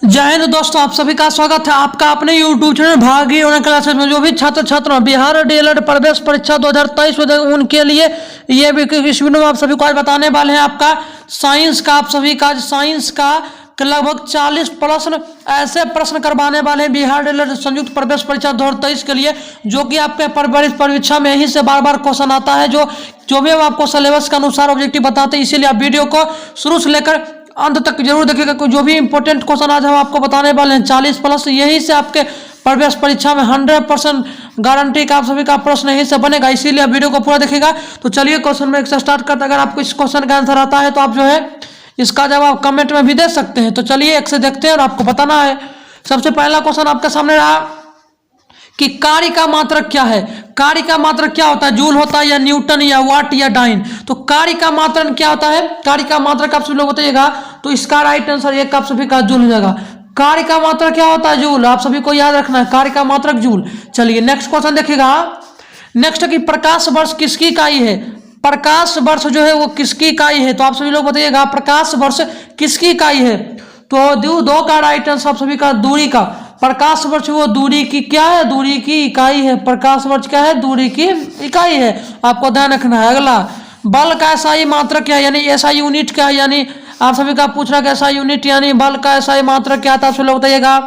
जय हिंद दोस्तों, आप सभी का स्वागत है आपका अपने YouTube चैनल भागी ऑनलाइन क्लासेस में। जो भी छात्र छात्रा बिहार डीएलएड प्रवेश परीक्षा 2023 उनके लिए ये भी इस वीडियो में आप सभी को आज बताने वाले हैं आपका साइंस का। आप सभी का साइंस का लगभग 40 प्रश्न ऐसे प्रश्न करवाने वाले हैं बिहार डीएलएड संयुक्त प्रवेश परीक्षा 2023 के लिए, जो कि आपके परीक्षा में यहीं से बार बार क्वेश्चन आता है, जो भी हम आपको सिलेबस के अनुसार ऑब्जेक्टिव बताते हैं। इसीलिए आप वीडियो को शुरू से लेकर अंत तक जरूर देखिएगा। जो भी इंपॉर्टेंट क्वेश्चन आज हम आपको बताने वाले हैं 40 प्लस, यही से आपके प्रवेश परीक्षा में 100% गारंटी का आप सभी का प्रश्न यही से बनेगा। इसीलिए आप वीडियो को पूरा देखिएगा। तो चलिए क्वेश्चन में एक से स्टार्ट करते हैं। अगर आपको इस क्वेश्चन का आंसर आता है तो आप जो है इसका जवाब कमेंट में भी दे सकते हैं। तो चलिए एक से देखते हैं और आपको बताना है। सबसे पहला क्वेश्चन आपके सामने रहा कि कार्य का मात्रक क्या है। कार्य का मात्रक क्या होता है? जूल होता है या न्यूटन या वाट या डाइन? तो कार्य का मात्रक क्या होता है? कार्य का मात्रक आप सभी लोग बताइएगा। तो इसका राइट आंसर एक आप सभी का जूल हो जाएगा। कार्य का मात्रक क्या होता है? जूल। आप सभी को याद रखना है, कार्य का मात्रक जूल। चलिए नेक्स्ट क्वेश्चन देखिएगा। नेक्स्ट है कि प्रकाश वर्ष किसकी इकाई है? प्रकाश वर्ष जो है वो किसकी इकाई है? तो आप सभी लोग बताइएगा प्रकाश वर्ष किसकी इकाई है? तो दो का राइट आंसर आप सभी का दूरी का। प्रकाश वर्ष वो दूरी की क्या है? दूरी की इकाई है। प्रकाश वर्ष क्या है? दूरी की इकाई है। आपको ध्यान रखना है। अगला, बल का एसआई मात्रक क्या है? यानी एसआई यूनिट क्या है? यानी आप सभी का पूछ रहा है एसआई यूनिट यानी बल का एसआई मात्रक क्या था? आप सभी लोग बताइएगा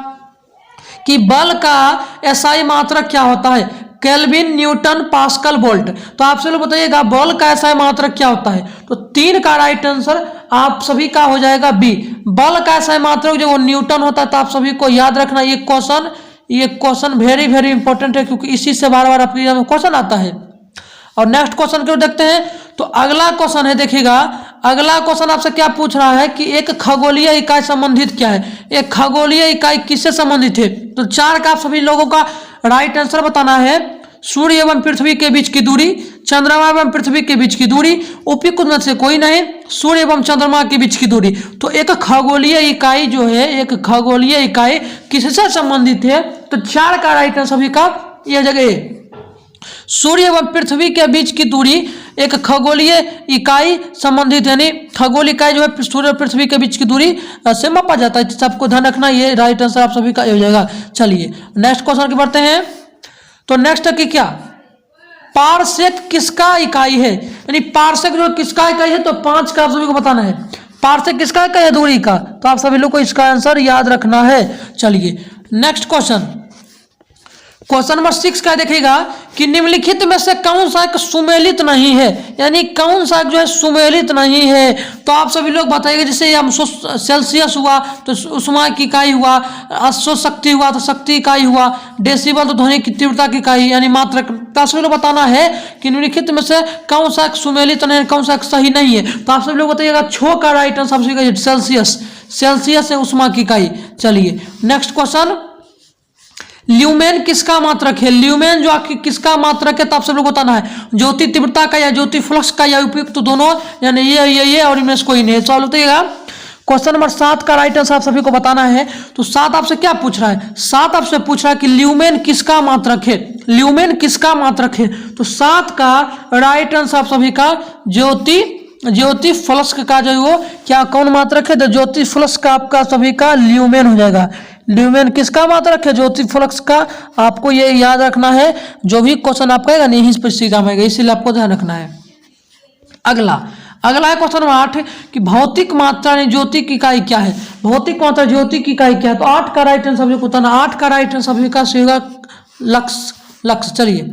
कि बल का एसआई मात्रक क्या होता है? Kelvin, Newton, pascal, volt. तो आप सभी लोग बताइएगा बल का एसआई मात्रक क्या होता है? तो 3 का राइट आंसर आप सभी का हो जाएगा बी। बल का एसआई मात्रक जो वो न्यूटन होता है। तो आप सभी को याद रखना ये क्वेश्चन वेरी वेरी इंपॉर्टेंट है, क्योंकि इसी से बार बार आपके क्वेश्चन आता है। और नेक्स्ट क्वेश्चन को देखते हैं। तो अगला क्वेश्चन है, देखिएगा अगला क्वेश्चन आपसे क्या पूछ रहा है कि एक खगोलीय इकाई संबंधित क्या है? एक खगोलीय इकाई किससे संबंधित है? तो 4 का आप सभी लोगों का राइट आंसर बताना है। सूर्य एवं पृथ्वी के बीच की दूरी, चंद्रमा एवं पृथ्वी के बीच की दूरी, उपयुक्त में से कोई नहीं, सूर्य एवं चंद्रमा के बीच की दूरी। तो एक खगोलीय इकाई जो है, एक खगोलीय इकाई किससे संबंधित है? तो 4 का राइट आंसर सभी का यह जगह सूर्य एवं पृथ्वी के बीच की दूरी एक खगोलीय इकाई संबंधित, यानी खगोलीय इकाई जो है सूर्य और पृथ्वी के बीच की दूरी से मापा जाता है। सबको ध्यान रखना, ये राइट आंसर आप सभी का हो जाएगा। चलिए नेक्स्ट क्वेश्चन की बढ़ते हैं। तो नेक्स्ट है कि क्या पारसेक किसका इकाई है? यानी पारसेक जो किसका इकाई है? तो 5 का आप सभी को बताना है। पारसेक किसका इकाई है? दूरी का। तो आप सभी लोग को इसका आंसर याद रखना है। चलिए नेक्स्ट क्वेश्चन नंबर 6 का देखिएगा कि निम्नलिखित में से कौन सा एक सुमेलित नहीं है? यानी कौन सा जो है सुमेलित नहीं है? तो आप सभी लोग बताइएगा। जैसे हम सेल्सियस हुआ तो उष्मा की इकाई हुआ, शक्ति हुआ तो शक्ति इकाई हुआ, डेसिबल तो ध्वनि की तीव्रता की इकाई यानी मात्रक। तो आप सभी लोग बताना है कि निम्नलिखित में से कौन सा एक सुमेलित नहीं है, कौन सा एक सही नहीं है। तो आप सभी लोग बताइएगा 6 का राइट आंसर सेल्सियस। सेल्सियस है उष्मा की इकाई। चलिए नेक्स्ट क्वेश्चन, ल्यूमेन किसका मात्रक है? ल्यूमेन जो आपकी किसका मात्रक है? तो आप सब लोग बताना है ज्योति तीव्रता का या ज्योति फ्लक्स का या उपयुक्त दोनों, यानी ये और इनमें से कोई नहीं है। सॉल्व बताइएगा। क्वेश्चन नंबर 7 का राइट आंसर आप सभी को बताना है। तो 7 आपसे क्या पूछ रहा है? 7 आपसे पूछ रहा है कि ल्यूमेन किसका मात्रक है? ल्यूमेन किसका मात्रक है? तो 7 का राइट आंसर आप सभी का ज्योति फ्लक्स का जो वो क्या कौन मात्रक है? तो ज्योति फ्लक्स का आपका सभी का ल्यूमेन हो जाएगा। ल्यूमेन किसका मात्रक है? ज्योति फ्लक्स का। आपको ये याद रखना है। जो भी क्वेश्चन आपका आएगा यहीं पर सीधा आएगा, इसीलिए आपको ध्यान रखना है। अगला है क्वेश्चन नंबर 8 कि भौतिक मात्रा ने ज्योति की इकाई क्या है? भौतिक मात्रा ज्योति की इकाई क्या है? तो 8 का राइट आंसर सभी को बताना। 8 का राइट आंसर सभी का होगा लक्स। चलिए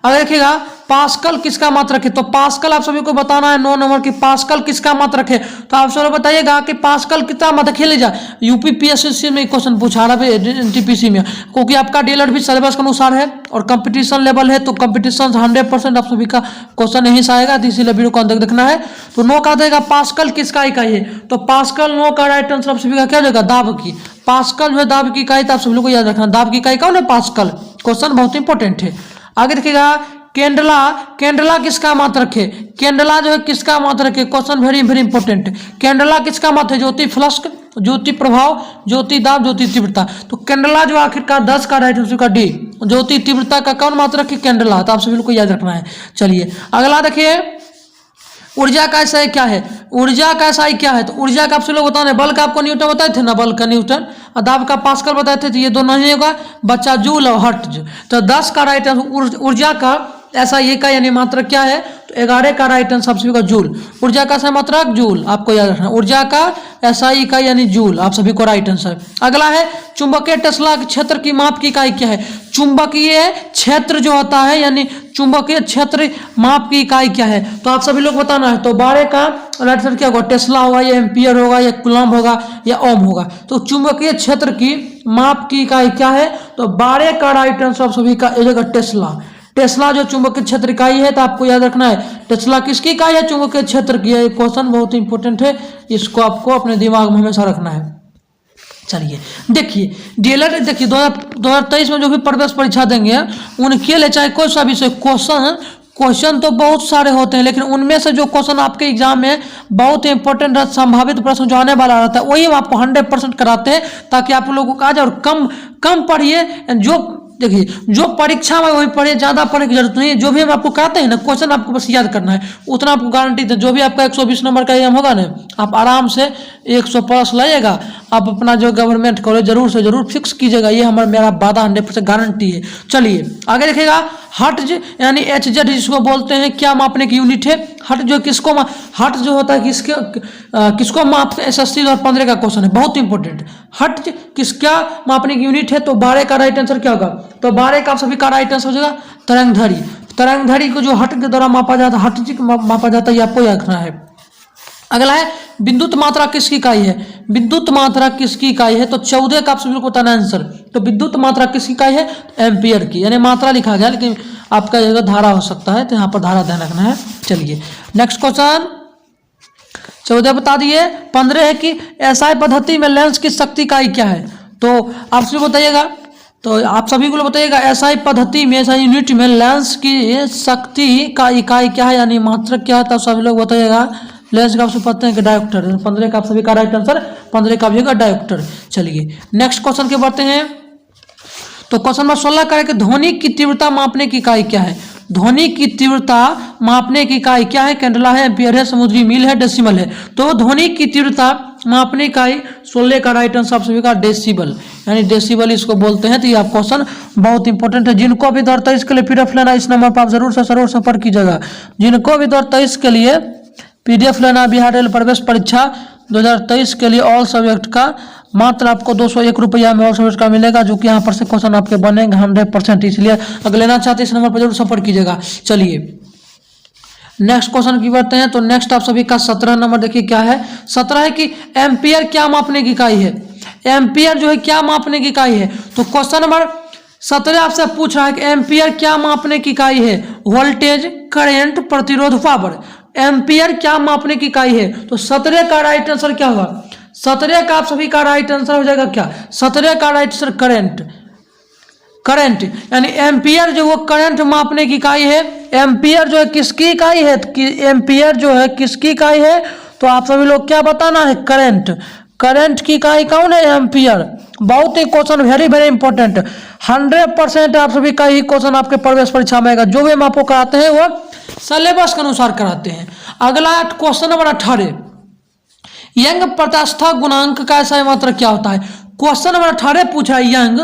अगर देखिएगा पास्कल किसका मात्रक है? तो पास्कल आप सभी को बताना है 9 नंबर की। पास्कल किसका मात्रक है? तो आप सभी बताइएगा कि पास्कल कितना मात्रक है। लीजिए यूपीपीएससी में क्वेश्चन पूछा रहा है एनटीपीसी में, क्योंकि आपका डीएलएड भी सिलेबस के अनुसार है और कंपटीशन लेवल है। तो कंपटीशन 100% आप सभी का क्वेश्चन यहीं से आएगा, तो इसीलिए वीडियो को अंदर देखना है। तो 9 का देगा पास्कल किसका इकाई है? तो पास्कल 9 का राइट आंसर आप सभी का क्या देगा? दाब की। पास्कल जो है दाब की इकाई। तो आप सभी लोग को याद रखना दाब की इकाई कौन है? पास्कल। क्वेश्चन बहुत इंपॉर्टेंट है। आगे देखिएगा कैंडला किसका मात्रक है? कैंडला जो है किसका मात्रक है? Question very very important. Candela किसका मात्रक है? ज्योति फ्लक्स, ज्योति प्रभाव, ज्योति दाब, ज्योति तीव्रता। तो कैंडला जो आखिरकार 10 का राइट आंसर का डी। ज्योति तीव्रता का कौन मात्रक है? कैंडला। तो आप सभी लोग को याद रखना है। चलिए अगला देखिए ऊर्जा का एसआई क्या है, ऊर्जा का एसआई क्या है, तो ऊर्जा का आपसे लोग बताने, बल का आपको न्यूटन बताए थे ना, बल का न्यूटन, और दाब का पास्कल बताए थे, तो ये दोनों ही होगा, बच्चा जूल और हर्ट्ज। तो 10 का राइट आंसर ऊर्जा का एसआई का यानी मात्रक क्या है, तो 11 का राइट आंसर सभी का जूल। ऊर्जा का मात्रक जूल, आपको याद रखना, ऊर्जा का एसआई का यानी जूल, आप सभी को राइट आंसर। अगला है चुंबकीय टेस्ला के क्षेत्र की माप की इकाई क्या है, चुंबकीय क्षेत्र जो होता है यानी चुंबकीय क्षेत्र माप की इकाई क्या है, तो आप सभी लोग बताना है। तो 12 का राइट आंसर क्या होगा, टेस्ला होगा या एम्पियर होगा या कूलम्ब होगा या ओम होगा। तो चुंबकीय क्षेत्र की माप की इकाई क्या है, तो 12 का राइट आंसर सभी का एक जगह टेस्ला। टेस्ला जो चुंबकीय क्षेत्र इकाई है, तो आपको याद रखना है टेस्ला किसकी इकाई है, चुंबकीय क्षेत्र की। ये क्वेश्चन बहुत इंपॉर्टेंट है, इसको आपको अपने दिमाग में हमेशा रखना है। चलिए देखिए डीएलएड, देखिए 2023 में जो भी प्रवेश परीक्षा देंगे उनके लिए चाहे कोई सा विषय क्वेश्चन तो बहुत सारे होते हैं, लेकिन उनमें से जो क्वेश्चन आपके एग्जाम में बहुत इंपॉर्टेंट संभावित प्रश्न जो आने वाला रहता है वही हम आपको 100% कराते हैं, ताकि आप लोगों को आ जाए। और कम पढ़िए, जो देखिए जो परीक्षा में वही पढ़िए, ज़्यादा पढ़ने की जरूरत नहीं है। जो भी हम आपको कराते हैं ना क्वेश्चन आपको बस याद करना है, उतना आपको गारंटी है। जो भी आपका 120 नंबर का एग्जाम होगा ना, आप आराम से 100 प्लस लाइएगा। आप अपना जो गवर्नमेंट कॉलेज जरूर से जरूर फिक्स कीजिएगा, ये मेरा वादा 100% गारंटी है। चलिए आगे देखिएगा, हर्ट्ज यानी HZ जिसको बोलते हैं, क्या मापने की यूनिट है। हर्ट्ज जो होता है किसको माप, SSC 2015 का क्वेश्चन है, बहुत इंपॉर्टेंट। हर्ट्ज क्या मापने की यूनिट है, तो 12 का राइट आंसर क्या होगा, तो 12 का आप सभी का राइट आंसर हो जाएगा तरंगधरी को जो हर्ट्ज के द्वारा मापा जाता है, हर्ट्ज मापा जाता है, ये आपको याद रखना है। अगला है विद्युत मात्रा किसकी इकाई है, विद्युत मात्रा किसकी इकाई है, तो 14 का आप सभी को बताना आंसर। तो विद्युत मात्रा किसकी इकाई है, एम्पियर की, यानी मात्रा लिखा गया लेकिन आपका जगह धारा हो सकता है, तो यहाँ पर धारा ध्यान रखना है। चलिए नेक्स्ट क्वेश्चन 14 बता दिए। 15 है कि एसआई पद्धति में लेंस की शक्ति इकाई क्या है, तो आप सभी बताइएगा, तो आप सभी को बताइएगा एसआई पद्धति में, एसआई यूनिट में लेंस की शक्ति का इकाई क्या है यानी मात्रक क्या है, तब सभी लोग बताइएगा। लेंस का आप पढ़ते हैं कि डायोप्टर, 15 का आप सभी का राइट आंसर 15 का भी होगा डायोप्टर। चलिए नेक्स्ट क्वेश्चन के बढ़ते हैं। तो क्वेश्चन नंबर 16 करें कि ध्वनि की तीव्रता मापने की इकाई क्या है, ध्वनि की तीव्रता मापने की इकाई क्या है, कैंडला है, एम्पियर है, समुद्री मील है, डेसिबल है। तो ध्वनि की तीव्रता मापने की इकाई 16 का राइट आंसर आप सभी का डेसिबल, यानी डेसिबल इसको बोलते हैं। तो ये आप क्वेश्चन बहुत इंपॉर्टेंट है। जिनको भी 2023 के लिए पीडीएफ लेना, इस नंबर पर आप जरूर संपर्क कीजिएगा। जिनको भी 2023 के लिए पीडीएफ लेना, बिहार रेल प्रवेश परीक्षा 2023 के लिए ऑल सब्जेक्ट का, मात्र आपको 201 रुपया में ऑल सब्जेक्ट का मिलेगा, जो कि यहाँ पर से क्वेश्चन आपके बनेंगे 100%। इसलिए अगर लेना चाहते हैं इस नंबर पर जरूर संपर्क कीजिएगा। चलिए नेक्स्ट क्वेश्चन की बढ़ते हैं। तो नेक्स्ट आप सभी का 17 नंबर देखिए क्या है। 17 है कि एम्पियर क्या मापने की इकाई है, एम्पियर जो है क्या मापने की इकाई है। तो क्वेश्चन नंबर 17 आपसे पूछ रहा है कि एम्पियर क्या मापने की इकाई है, वोल्टेज, करंट, प्रतिरोध, पावर। एम्पियर क्या मापने की इकाई है, तो 17 का राइट आंसर क्या होगा, 17 का आप सभी का राइट आंसर हो जाएगा क्या, 17 का राइट आंसर करंट, यानी एम्पियर जो वो करंट मापने की इकाई है। एम्पियर जो है किसकी इकाई है, एम्पियर जो है किसकी इकाई है, तो आप सभी लोग क्या बताना है, करंट की इकाई कौन है, एम्पियर। बहुत ही क्वेश्चन वेरी वेरी इंपॉर्टेंट, 100% आप सभी का ही क्वेश्चन आपके प्रवेश परीक्षा में आएगा। जो भी हम आपको कराते हैं वो सिलेबस के अनुसार कराते हैं। अगला क्वेश्चन नंबर 18, यंग प्रत्यास्था गुणांक का एसआई मात्रक क्या होता है। क्वेश्चन नंबर 18 पूछा है, यंग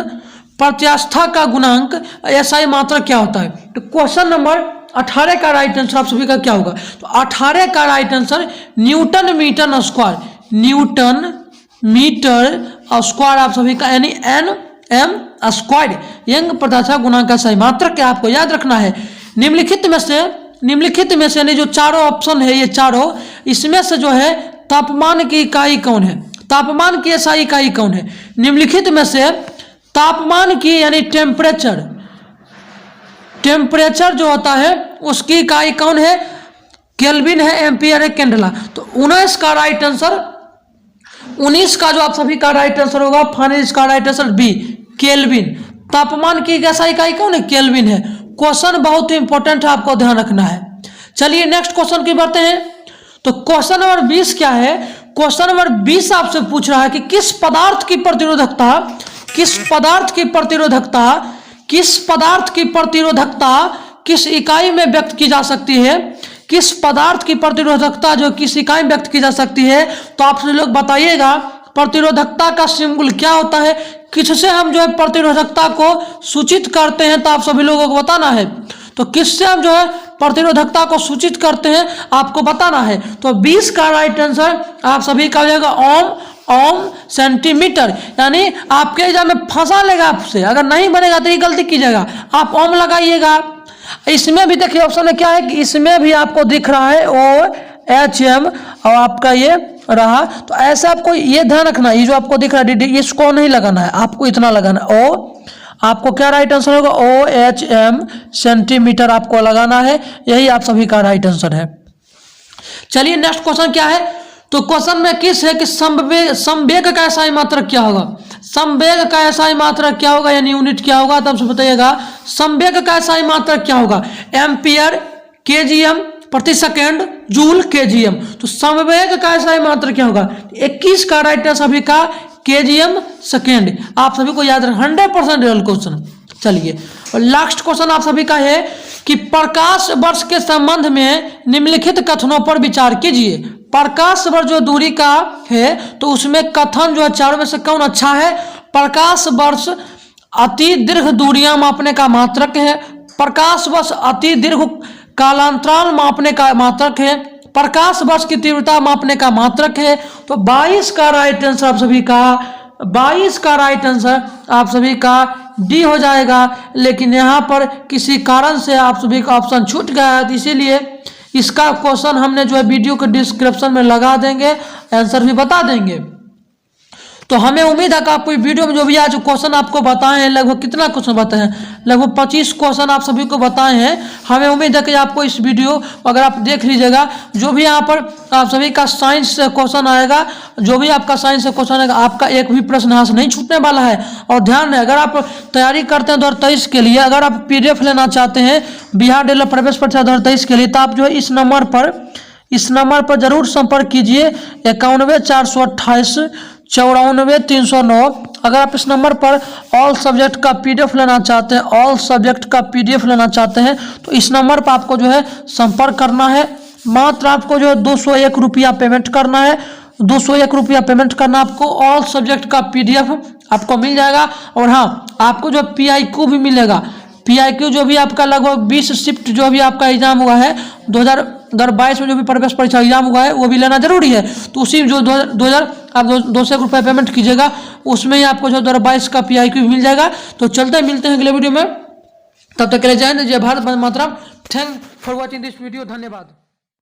प्रत्यास्था का गुणांक एसआई मात्रक क्या होता है। तो क्वेश्चन नंबर 18 का राइट आंसर आप सभी का क्या होगा, तो 18 का right answer newton meter square, newton meter square आप सभी का, यानी NM स्क्वायर। यंग प्रत्यास्था गुणांक का एसआई मात्रक क्या आपको याद रखना है। निम्नलिखित में से यानी जो चारों ऑप्शन है, ये चारों, इसमें से जो है तापमान की इकाई कौन है, तापमान की एसआई इकाई कौन है। निम्नलिखित में से तापमान की यानी टेम्परेचर जो होता है उसकी इकाई कौन है, केल्विन है, एम्पियर है, कैंडला। तो 19 का राइट आंसर, 19 का जो आप सभी का राइट आंसर होगा, फाइनल का राइट आंसर बी, केल्विन। तापमान की एसआई इकाई कौन है, केल्विन है। क्वेश्चन बहुत ही इंपॉर्टेंट है, आपको ध्यान रखना है। चलिए नेक्स्ट क्वेश्चन की बढ़ते हैं। तो क्वेश्चन नंबर 20 क्या है, क्वेश्चन नंबर 20 आपसे पूछ रहा है कि किस पदार्थ की प्रतिरोधकता किस इकाई में व्यक्त की जा सकती है, किस पदार्थ की प्रतिरोधकता जो किस इकाई में व्यक्त की जा सकती है, तो आप सभी लोग बताइएगा प्रतिरोधकता का सिंबल क्या होता है, किससे हम जो है प्रतिरोधकता को सूचित करते हैं, तो आप सभी लोगों को बताना है। तो किससे हम जो है प्रतिरोधकता को सूचित करते हैं आपको बताना है। तो 20 का राइट आंसर आप सभी का हो जाएगा ओम सेंटीमीटर। यानी आपके एग्जाम में फंसा लेगा आपसे, अगर नहीं बनेगा तो ये गलती कीजिएगा, आप ओम लगाइएगा। इसमें भी देखिए ऑप्शन में क्या है कि इसमें भी आपको दिख रहा है OHM और आपका ये रहा, तो ऐसे आपको ये ध्यान रखना, ये जो आपको दिख रहा है DD इसको नहीं लगाना है, आपको इतना लगाना है। आपको क्या राइट आंसर होगा OHM सेंटीमीटर आपको लगाना है, यही आप सभी का राइट आंसर है। चलिए नेक्स्ट क्वेश्चन क्या है, तो क्वेश्चन में किस है कि संवेग का SI मात्रक क्या होगा, संवेग का SI मात्रक क्या होगा यानी यूनिट क्या होगा, तब से बताइएगा संवेग का SI मात्रक क्या होगा, एम्पियर, KGM प्रति सेकेंड, जूल, KGM। तो संवेग का SI मात्रक क्या होगा, 21 का राइट आंसर सभी का KGM सेकेंड। आप सभी को याद रखें 100% रियल क्वेश्चन। चलिए और लास्ट क्वेश्चन आप सभी का है कि प्रकाश वर्ष के संबंध में निम्नलिखित कथनों पर विचार कीजिए। प्रकाश वर्ष जो दूरी का है तो उसमें कथन जो है चारों में से कौन अच्छा है। प्रकाश वर्ष अति दीर्घ दूरियां मापने का मात्रक है, प्रकाश वर्ष अति दीर्घ कालांतराल मापने का मात्रक है, प्रकाश वर्ष की तीव्रता मापने का मात्रक है। तो 22 का राइट आंसर आप सभी का 22 का राइट आंसर आप सभी का डी हो जाएगा। लेकिन यहाँ पर किसी कारण से आप सभी का ऑप्शन छूट गया है, तो इसीलिए इसका क्वेश्चन हमने जो है वीडियो के डिस्क्रिप्शन में लगा देंगे, आंसर भी बता देंगे। तो हमें उम्मीद है कि आपको वीडियो में जो भी आज क्वेश्चन आपको बताए हैं, लगभग कितना क्वेश्चन बताए हैं, लगभग 25 क्वेश्चन आप सभी को बताए हैं। हमें उम्मीद है कि आपको इस वीडियो अगर आप देख लीजिएगा, जो भी यहाँ पर आप सभी का साइंस से क्वेश्चन आएगा, जो भी आपका साइंस से क्वेश्चन आएगा, आपका एक भी प्रश्न यहाँ से नहीं छूटने वाला है। और ध्यान है, अगर आप तैयारी करते हैं 2023 के लिए, अगर आप PDF लेना चाहते हैं बिहार DLED प्रवेश परीक्षा 2023 के लिए, तो आप जो है इस नंबर पर जरूर संपर्क कीजिए 91 428 94 309। अगर आप इस नंबर पर ऑल सब्जेक्ट का PDF लेना चाहते हैं, ऑल सब्जेक्ट का PDF लेना चाहते हैं, तो इस नंबर पर आपको जो है संपर्क करना है। मात्र आपको जो है 201 रुपया पेमेंट करना है, 201 रुपया पेमेंट करना, आपको ऑल सब्जेक्ट का PDF आपको मिल जाएगा। और हाँ, आपको जो PIQ भी मिलेगा, PIQ जो भी आपका लगभग 20 शिफ्ट जो भी आपका एग्जाम हुआ है 2022 में, जो भी प्रवेश परीक्षा एग्जाम हुआ है, वो भी लेना जरूरी है। तो उसी जो 200 रुपये पेमेंट कीजिएगा, उसमें ही आपको जो 2022 का PIQ मिल जाएगा। तो चलते मिलते हैं अगले वीडियो में, तब तक के लिए जय हिंद, जय Bharat, Vande Mataram. Thank for watching this video, धन्यवाद।